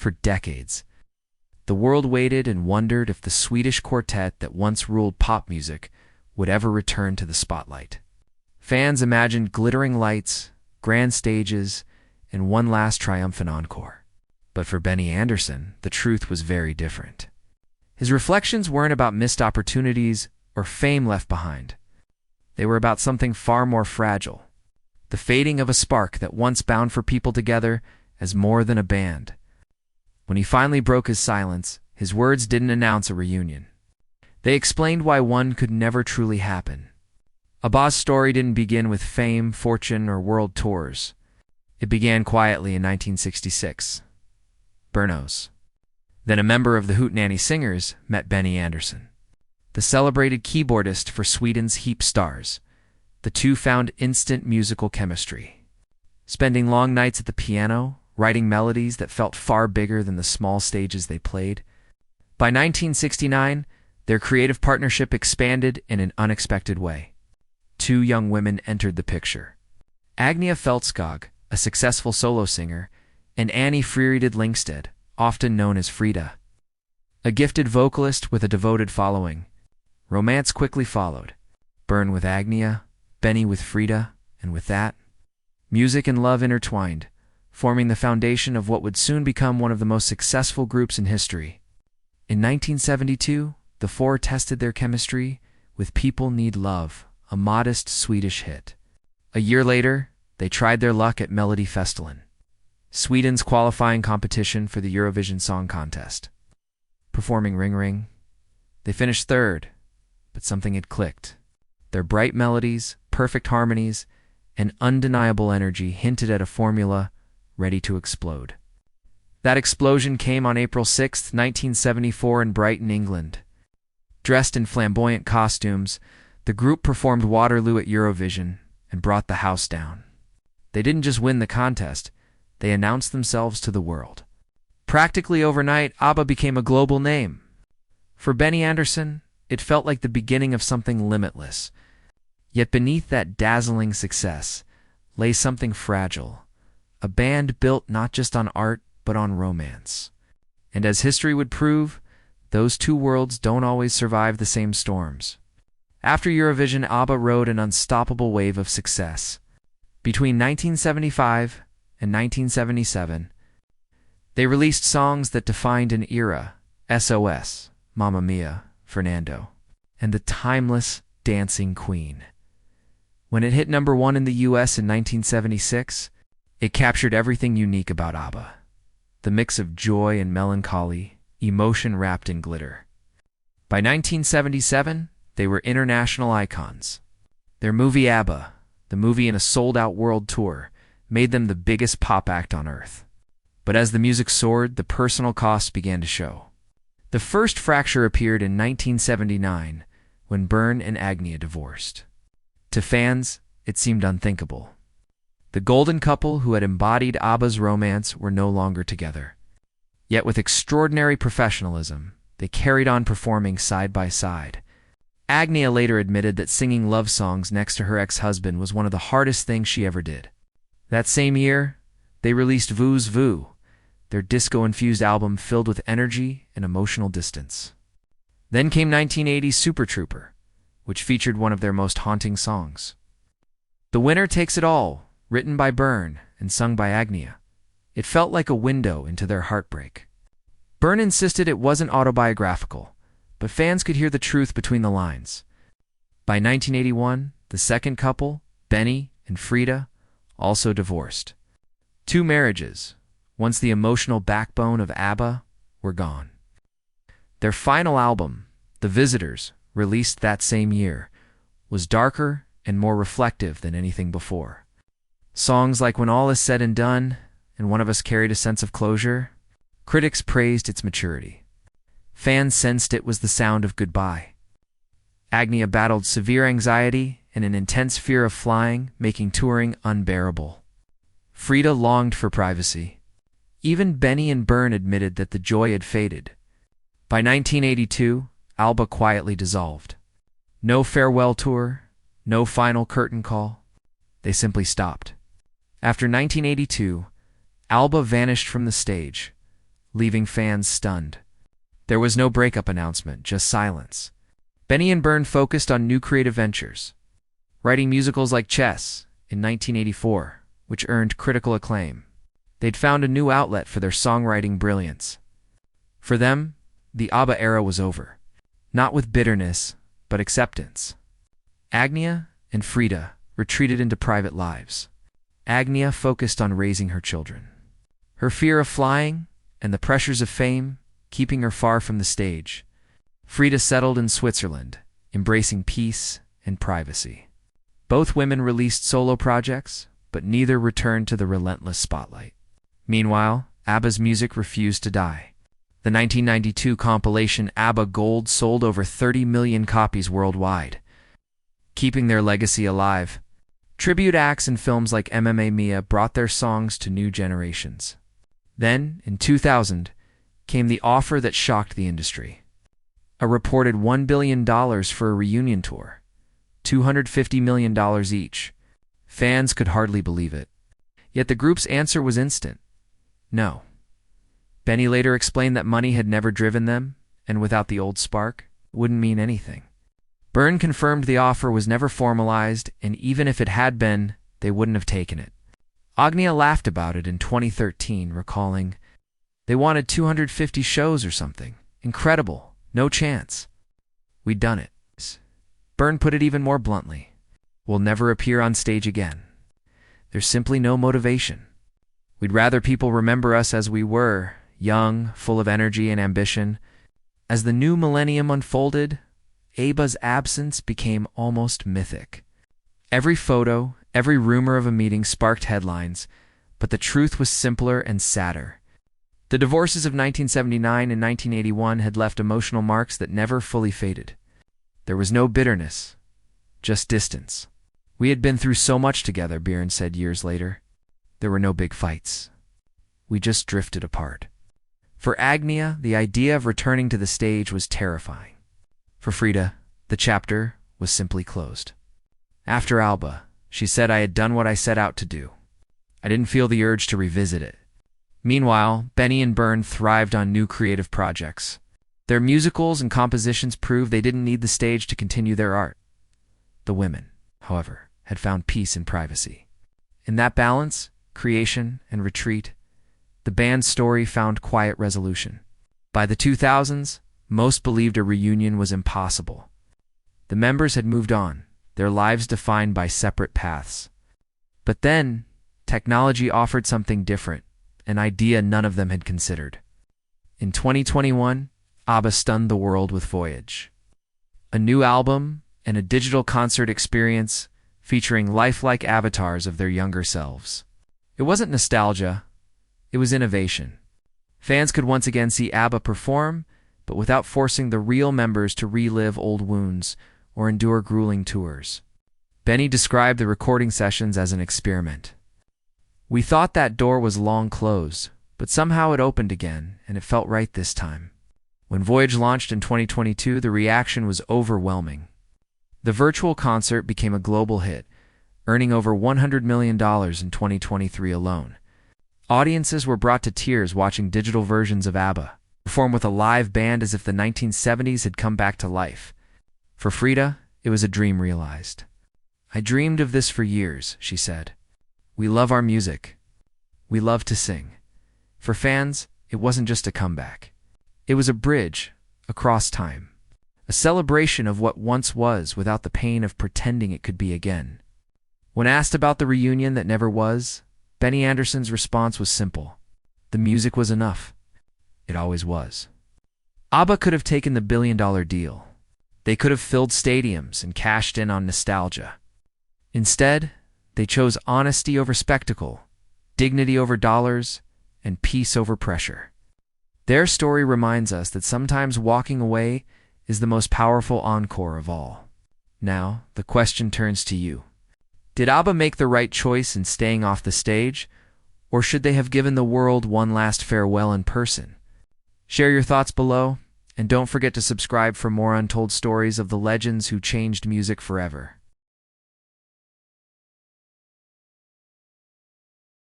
for decades. The world waited and wondered if the Swedish quartet that once ruled pop music would ever return to the spotlight. Fans imagined glittering lights, grand stages, and one last triumphant encore. But for Benny Andersson, the truth was very different. His reflections weren't about missed opportunities or fame left behind. They were about something far more fragile. The fading of a spark that once bound for people together as more than a band. When he finally broke his silence, his words didn't announce a reunion. They explained why one could never truly happen. ABBA's story didn't begin with fame, fortune, or world tours. It began quietly in 1966. Bernos, then a member of the Hootenanny Singers, met Benny Andersson, the celebrated keyboardist for Sweden's Heap Stars. The two found instant musical chemistry, spending long nights at the piano, writing melodies that felt far bigger than the small stages they played. By 1969, their creative partnership expanded in an unexpected way. Two young women entered the picture. Agnia Feldskog, a successful solo singer, and Annie Friedrich Lyngstad, often known as Frida, a gifted vocalist with a devoted following. Romance quickly followed. Bern with Agnia, Benny with Frida, and with that, music and love intertwined, forming the foundation of what would soon become one of the most successful groups in history. In 1972, the four tested their chemistry with People Need Love, a modest Swedish hit. A year later, they tried their luck at Melodifestivalen, Sweden's qualifying competition for the Eurovision Song Contest. Performing Ring Ring, they finished third, but something had clicked. Their bright melodies, perfect harmonies, and undeniable energy hinted at a formula ready to explode. That explosion came on April 6, 1974 in Brighton, England. Dressed in flamboyant costumes, the group performed Waterloo at Eurovision and brought the house down. They didn't just win the contest, they announced themselves to the world. Practically overnight, ABBA became a global name. For Benny Andersson, it felt like the beginning of something limitless. Yet beneath that dazzling success lay something fragile, a band built not just on art but on romance. And as history would prove, those two worlds don't always survive the same storms. After Eurovision, ABBA rode an unstoppable wave of success. Between 1975 and 1977, they released songs that defined an era: SOS, Mamma Mia, Fernando, and the timeless Dancing Queen. When it hit number one in the US in 1976, it captured everything unique about ABBA: the mix of joy and melancholy, emotion wrapped in glitter. By 1977, they were international icons. Their movie ABBA, the movie in a sold-out world tour, made them the biggest pop act on earth. But as the music soared, the personal costs began to show. The first fracture appeared in 1979 when Bern and Agnia divorced. To fans, it seemed unthinkable. The golden couple who had embodied ABBA's romance were no longer together. Yet with extraordinary professionalism, they carried on performing side by side. Agnia later admitted that singing love songs next to her ex-husband was one of the hardest things she ever did. That same year, they released Vu's Vu, their disco-infused album filled with energy and emotional distance. Then came 1980's Super Trooper, which featured one of their most haunting songs. The Winner Takes It All, written by Bern and sung by Agnia. It felt like a window into their heartbreak. Bern insisted it wasn't autobiographical, but fans could hear the truth between the lines. By 1981, the second couple, Benny and Frida, also divorced. Two marriages, once the emotional backbone of ABBA, were gone. Their final album, The Visitors, released that same year, was darker and more reflective than anything before. Songs like When All Is Said and Done and One of Us carried a sense of closure. Critics praised its maturity. Fans sensed it was the sound of goodbye. Agnia battled severe anxiety and an intense fear of flying, making touring unbearable. Frida longed for privacy. Even Benny and Bern admitted that the joy had faded. By 1982, ABBA quietly dissolved. No farewell tour, no final curtain call. They simply stopped. After 1982, ABBA vanished from the stage, leaving fans stunned. There was no breakup announcement, just silence. Benny and Byrne focused on new creative ventures, writing musicals like Chess in 1984, which earned critical acclaim. They'd found a new outlet for their songwriting brilliance. For them, the ABBA era was over, not with bitterness, but acceptance. Agnia and Frida retreated into private lives. Agnia focused on raising her children. Her fear of flying and the pressures of fame keeping her far from the stage. Frida settled in Switzerland, embracing peace and privacy. Both women released solo projects, but neither returned to the relentless spotlight. Meanwhile, ABBA's music refused to die. The 1992 compilation ABBA Gold sold over 30 million copies worldwide, keeping their legacy alive. Tribute acts in films like MMA Mia brought their songs to new generations. Then, in 2000, came the offer that shocked the industry. A reported $1 billion for a reunion tour, $250 million each. Fans could hardly believe it. Yet the group's answer was instant. No. Benny later explained that money had never driven them, and without the old spark, it wouldn't mean anything. Byrne confirmed the offer was never formalized, and even if it had been, they wouldn't have taken it. Agnia laughed about it in 2013, recalling, "They wanted 250 shows or something. Incredible. No chance. We'd done it." Byrne put it even more bluntly. "We'll never appear on stage again. There's simply no motivation. We'd rather people remember us as we were, young, full of energy and ambition. As the new millennium unfolded, ABBA's absence became almost mythic. Every photo, every rumor of a meeting sparked headlines, but the truth was simpler and sadder. The divorces of 1979 and 1981 had left emotional marks that never fully faded. There was no bitterness, just distance. "We had been through so much together," Byrne said years later. "There were no big fights. We just drifted apart." For Agnia, the idea of returning to the stage was terrifying. For Frida, the chapter was simply closed. After ABBA, she said, "I had done what I set out to do. I didn't feel the urge to revisit it." Meanwhile, Benny and Byrne thrived on new creative projects. Their musicals and compositions proved they didn't need the stage to continue their art. The women, however, had found peace in privacy. In that balance, creation and retreat, the band's story found quiet resolution. By the 2000s, most believed a reunion was impossible. The members had moved on, their lives defined by separate paths. But then, technology offered something different, an idea none of them had considered. In 2021, ABBA stunned the world with Voyage, a new album and a digital concert experience featuring lifelike avatars of their younger selves. It wasn't nostalgia, it was innovation. Fans could once again see ABBA perform, but without forcing the real members to relive old wounds or endure grueling tours. Benny described the recording sessions as an experiment. "We thought that door was long closed, but somehow it opened again, and it felt right this time." When Voyage launched in 2022, the reaction was overwhelming. The virtual concert became a global hit, earning over $100 million in 2023 alone. Audiences were brought to tears watching digital versions of ABBA perform with a live band as if the 1970s had come back to life. For Frida, it was a dream realized. "I dreamed of this for years," she said. "We love our music. We love to sing." For fans, it wasn't just a comeback. It was a bridge across time, a celebration of what once was without the pain of pretending it could be again. When asked about the reunion that never was, Benny Andersson's response was simple. The music was enough. It always was. ABBA could have taken the billion-dollar deal. They could have filled stadiums and cashed in on nostalgia. Instead, they chose honesty over spectacle, dignity over dollars, and peace over pressure. Their story reminds us that sometimes walking away is the most powerful encore of all. Now, the question turns to you. Did ABBA make the right choice in staying off the stage, or should they have given the world one last farewell in person? Share your thoughts below, and don't forget to subscribe for more untold stories of the legends who changed music forever.